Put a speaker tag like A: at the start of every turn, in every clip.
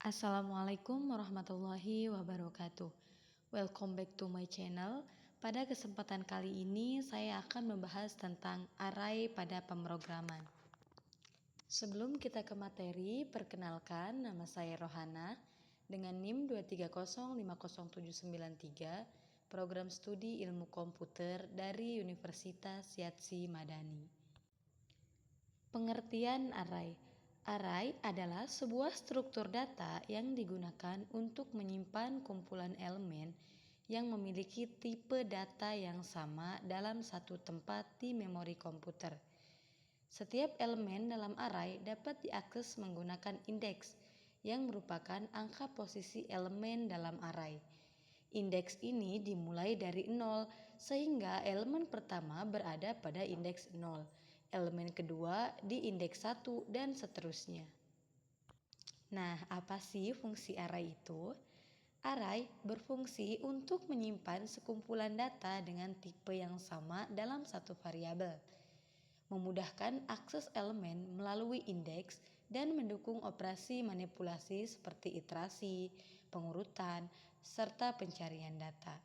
A: Assalamualaikum warahmatullahi wabarakatuh. Welcome back to my channel. Pada kesempatan kali ini saya akan membahas tentang array pada pemrograman. Sebelum kita ke materi, perkenalkan nama saya Rohana dengan NIM 2305073, program studi ilmu komputer dari Universitas Yatsi Madani. Pengertian array. Array adalah sebuah struktur data yang digunakan untuk menyimpan kumpulan elemen yang memiliki tipe data yang sama dalam satu tempat di memori komputer. Setiap elemen dalam array dapat diakses menggunakan indeks yang merupakan angka posisi elemen dalam array. Indeks ini dimulai dari 0 sehingga elemen pertama berada pada indeks 0. Elemen kedua di indeks 1 dan seterusnya. Nah, apa sih fungsi array itu? Array berfungsi untuk menyimpan sekumpulan data dengan tipe yang sama dalam satu variabel, memudahkan akses elemen melalui indeks dan mendukung operasi manipulasi seperti iterasi, pengurutan, serta pencarian data.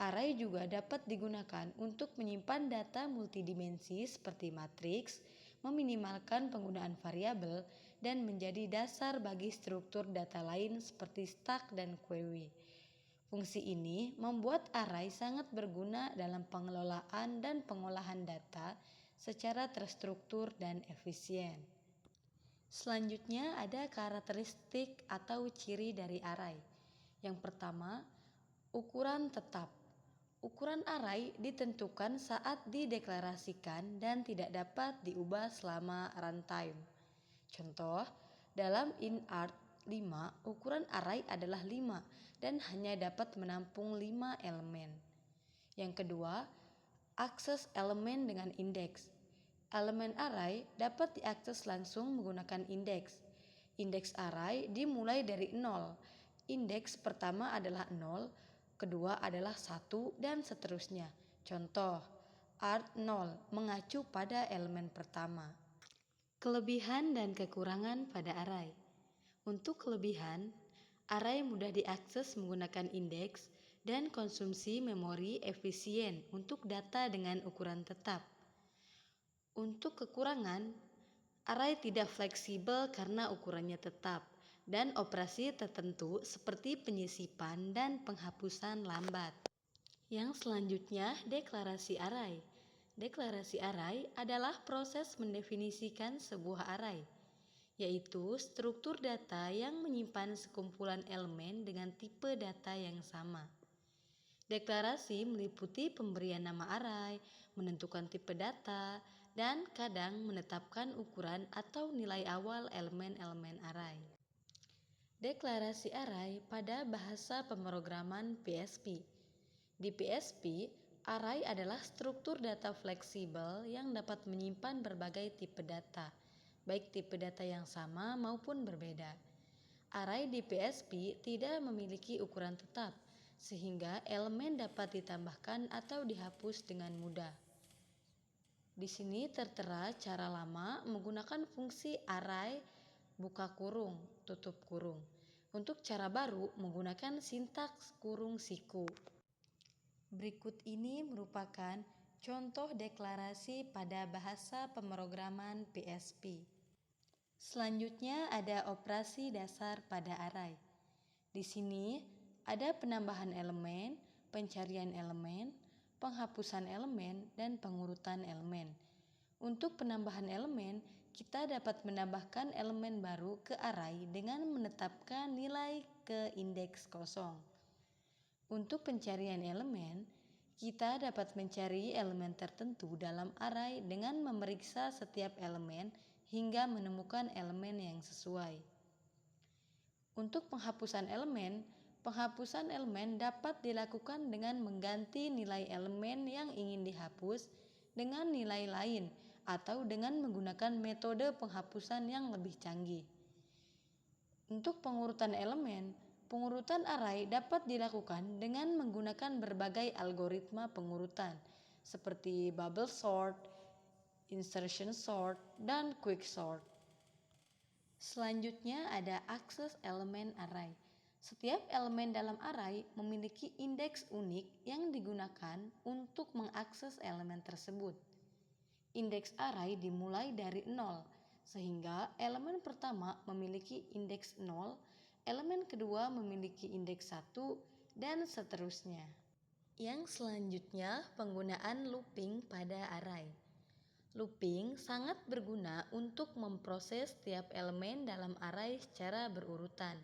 A: Array juga dapat digunakan untuk menyimpan data multidimensi seperti matriks, meminimalkan penggunaan variabel, dan menjadi dasar bagi struktur data lain seperti stack dan query. Fungsi ini membuat array sangat berguna dalam pengelolaan dan pengolahan data secara terstruktur dan efisien. Selanjutnya ada karakteristik atau ciri dari array. Yang pertama, ukuran tetap. Ukuran array ditentukan saat dideklarasikan dan tidak dapat diubah selama runtime. Contoh, dalam inart 5, ukuran array adalah 5 dan hanya dapat menampung 5 elemen. Yang kedua, akses elemen dengan indeks. Elemen array dapat diakses langsung menggunakan indeks. Indeks array dimulai dari 0. Indeks pertama adalah 0, kedua adalah 1 dan seterusnya. Contoh, art0 mengacu pada elemen pertama. Kelebihan dan kekurangan pada array. Untuk kelebihan, array mudah diakses menggunakan indeks dan konsumsi memori efisien untuk data dengan ukuran tetap. Untuk kekurangan, array tidak fleksibel karena ukurannya tetap dan operasi tertentu seperti penyisipan dan penghapusan lambat. Yang selanjutnya, deklarasi array. Deklarasi array adalah proses mendefinisikan sebuah array, yaitu struktur data yang menyimpan sekumpulan elemen dengan tipe data yang sama. Deklarasi meliputi pemberian nama array, menentukan tipe data, dan kadang menetapkan ukuran atau nilai awal elemen-elemen array. Deklarasi array pada bahasa pemrograman PHP. Di PHP, array adalah struktur data fleksibel yang dapat menyimpan berbagai tipe data, baik tipe data yang sama maupun berbeda. Array di PHP tidak memiliki ukuran tetap, sehingga elemen dapat ditambahkan atau dihapus dengan mudah. Di sini tertera cara lama menggunakan fungsi array buka kurung, tutup kurung. Untuk cara baru menggunakan sintaks kurung siku. Berikut ini merupakan contoh deklarasi pada bahasa pemrograman PHP. Selanjutnya ada operasi dasar pada array. Di sini ada penambahan elemen, pencarian elemen, penghapusan elemen, dan pengurutan elemen. Untuk penambahan elemen, kita dapat menambahkan elemen baru ke array dengan menetapkan nilai ke indeks kosong. Untuk pencarian elemen, kita dapat mencari elemen tertentu dalam array dengan memeriksa setiap elemen hingga menemukan elemen yang sesuai. Untuk penghapusan elemen dapat dilakukan dengan mengganti nilai elemen yang ingin dihapus dengan nilai lain atau dengan menggunakan metode penghapusan yang lebih canggih. Untuk pengurutan elemen, pengurutan array dapat dilakukan dengan menggunakan berbagai algoritma pengurutan seperti bubble sort, insertion sort, dan quick sort. Selanjutnya ada akses elemen array. Setiap elemen dalam array memiliki indeks unik yang digunakan untuk mengakses elemen tersebut. Indeks array dimulai dari 0, sehingga elemen pertama memiliki indeks 0, elemen kedua memiliki indeks 1, dan seterusnya. Yang selanjutnya, penggunaan looping pada array. Looping sangat berguna untuk memproses setiap elemen dalam array secara berurutan.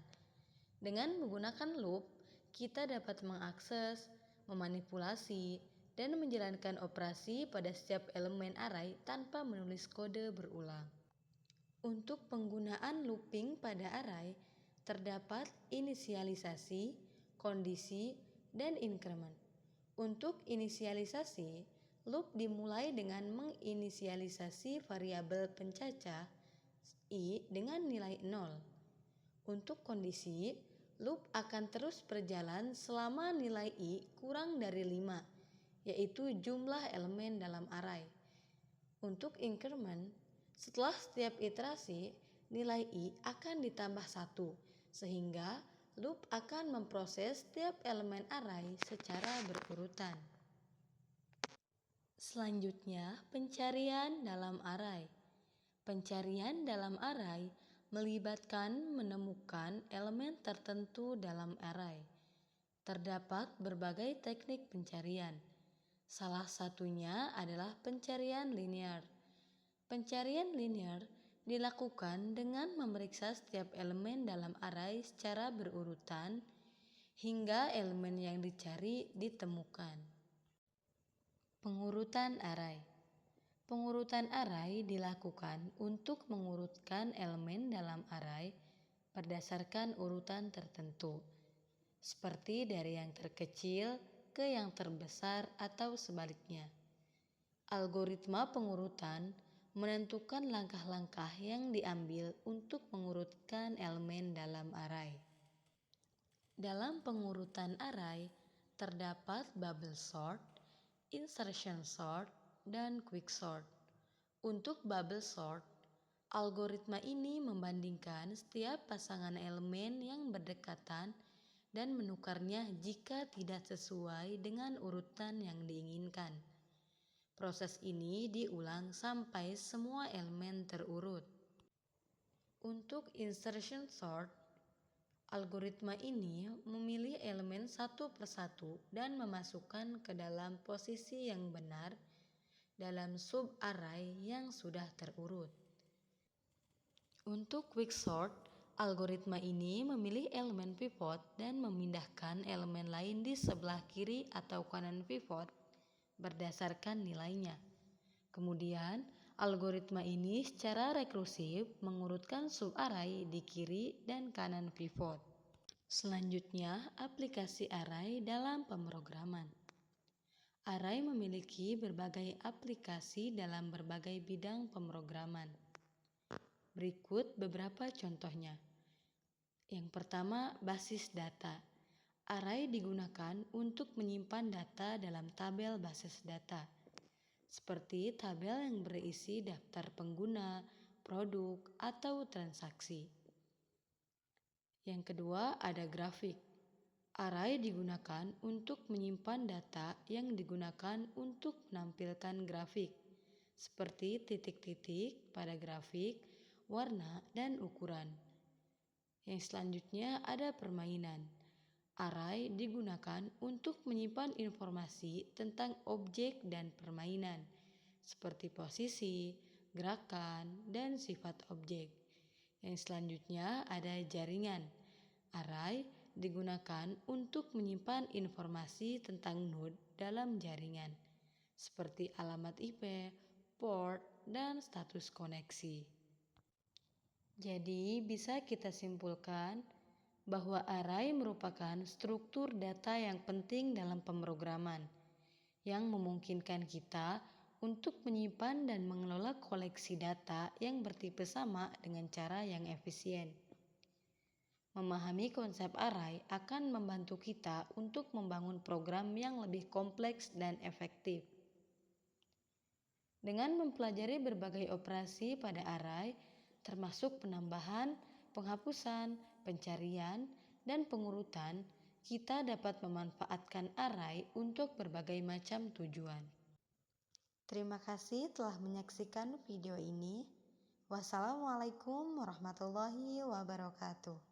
A: Dengan menggunakan loop, kita dapat mengakses, memanipulasi, dan menjalankan operasi pada setiap elemen array tanpa menulis kode berulang. Untuk penggunaan looping pada array, terdapat inisialisasi, kondisi, dan increment. Untuk inisialisasi, loop dimulai dengan menginisialisasi variabel pencacah i dengan nilai 0. Untuk kondisi, loop akan terus berjalan selama nilai i kurang dari 5, yaitu jumlah elemen dalam array. Untuk increment, setelah setiap iterasi, nilai i akan ditambah 1, sehingga loop akan memproses setiap elemen array secara berurutan. Selanjutnya, pencarian dalam array. Pencarian dalam array melibatkan menemukan elemen tertentu dalam array. Terdapat berbagai teknik pencarian. Salah satunya adalah pencarian linear. Pencarian linear dilakukan dengan memeriksa setiap elemen dalam array secara berurutan hingga elemen yang dicari ditemukan. Pengurutan array. Pengurutan array dilakukan untuk mengurutkan elemen dalam array berdasarkan urutan tertentu, seperti dari yang terkecil ke yang terbesar atau sebaliknya. Algoritma pengurutan menentukan langkah-langkah yang diambil untuk mengurutkan elemen dalam array. Dalam pengurutan array, terdapat bubble sort, insertion sort, dan quicksort. Untuk bubble sort, algoritma ini membandingkan setiap pasangan elemen yang berdekatan dan menukarnya jika tidak sesuai dengan urutan yang diinginkan. Proses ini diulang sampai semua elemen terurut. Untuk insertion sort, algoritma ini memilih elemen satu persatu dan memasukkan ke dalam posisi yang benar dalam sub-array yang sudah terurut. Untuk quicksort, algoritma ini memilih elemen pivot dan memindahkan elemen lain di sebelah kiri atau kanan pivot berdasarkan nilainya. Kemudian, algoritma ini secara rekursif mengurutkan sub-array di kiri dan kanan pivot. Selanjutnya, aplikasi array dalam pemrograman. Array memiliki berbagai aplikasi dalam berbagai bidang pemrograman. Berikut beberapa contohnya. Yang pertama, basis data. Array digunakan untuk menyimpan data dalam tabel basis data, seperti tabel yang berisi daftar pengguna, produk, atau transaksi. Yang kedua, ada grafik. Array digunakan untuk menyimpan data yang digunakan untuk menampilkan grafik, seperti titik-titik pada grafik, warna, dan ukuran. Yang selanjutnya ada permainan. Array digunakan untuk menyimpan informasi tentang objek dan permainan, seperti posisi, gerakan, dan sifat objek. Yang selanjutnya ada jaringan. Array digunakan untuk menyimpan informasi tentang node dalam jaringan, seperti alamat IP, port, dan status koneksi. Jadi, bisa kita simpulkan bahwa array merupakan struktur data yang penting dalam pemrograman, yang memungkinkan kita untuk menyimpan dan mengelola koleksi data yang bertipe sama dengan cara yang efisien. Memahami konsep array akan membantu kita untuk membangun program yang lebih kompleks dan efektif. Dengan mempelajari berbagai operasi pada array, termasuk penambahan, penghapusan, pencarian, dan pengurutan. Kita dapat memanfaatkan array untuk berbagai macam tujuan. Terima kasih telah menyaksikan video ini. Wassalamualaikum warahmatullahi wabarakatuh.